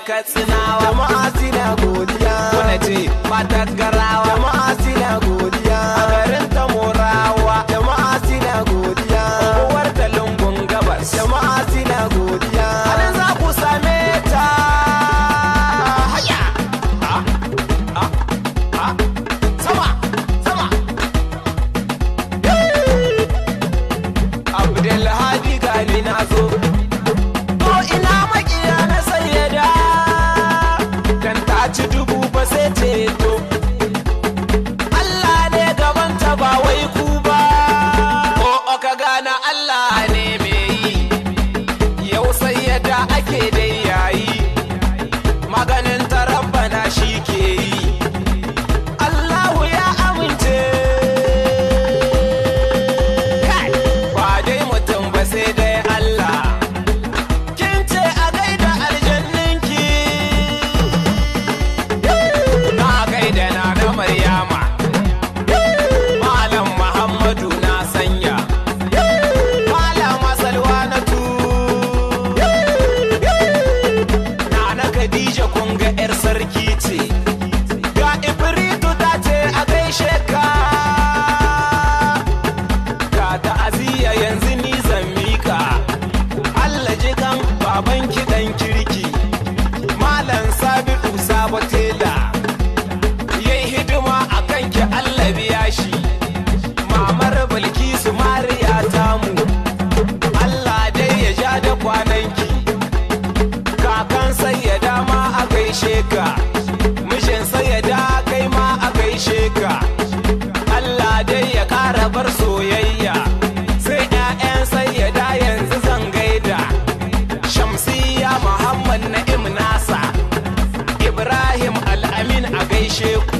Katsinawa jama'a suna godiya, wanda ce matar garawa jama'a suna godiya, a garin Tamorawa jama'a suna godiya, unguwar ta lungun gabas jama'a suna godiya, halin za ku same ta haya sama sama Abdulhadi gani na zo ci dubu ba sai ceto Allah ne gabanta ba wai ku ba ko aka gana Allah ne mai yi yau sai yadda ake dai yayi maganin tarabbana shi ke yi Allahu ya amince ba dai mutum ba sai dai Allah kin ce a gaida aljanninki Maryama Malam Muhammadu na sanya Malama Salwanatu Nana Khadija kun ga yar sarki ce ga Ibritu ta ce a gaishe ka ga ta'aziyya yanzu ni zan mika Allah ji kan babanki dan kirki Malam Sabi'u Sabatela Allah biya shi mamar Bilkisu Mariya tamu Allah dai ya ja da kwananki kakan sayyada ma a gaishe ka mishin sayyada kai ma a gaishe ka Allah dai ya kara bar soyayya sai ƴaƴan sayyada yanzu zan gaida Shamsiyya Muhammad Na'im Nasa Ibrahim Al-Amin a gaishe ku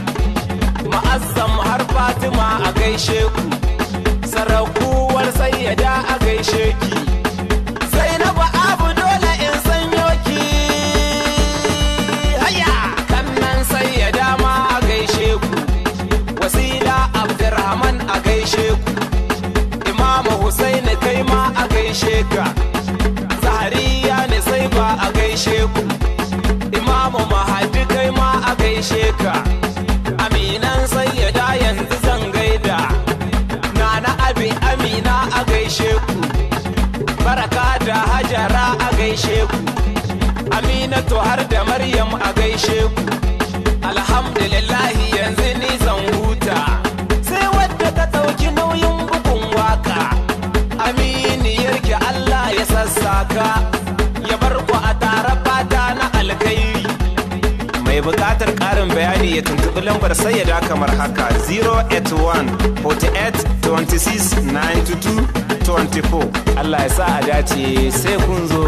Ma'azzam har Fatima a gaishe ku sarakuwar sayyada a gaishe ki Zainabu Abu dole in sanyo ki haya kannan sayyada ma a gaishe ku Wasila Abdurrahman a gaishe ku Imamu Husaini kai ma a gaishe ka Zahariya ne sai ba a gaishe ku Imamu Mahadi kai ma a gaishe ka Aminan sayyada yanzu zan gaida Nana Abi Amina a gaishe ku Baraka da Hajara a gaishe ku Aminatu har da Maryam a gaishe ku Alhamdulillahi yanzu ni zan huta sai wadda ta ɗauki nauyin bugun waka aminiyarki Allah ya sassaka ya bar ku a tare fata na alkhairi mai bukatar ƙarin bayani ya tuntuɓi lambar sayyada kamar haka 081 48 26 92 24 Allah ya sa a dace sai kun zo.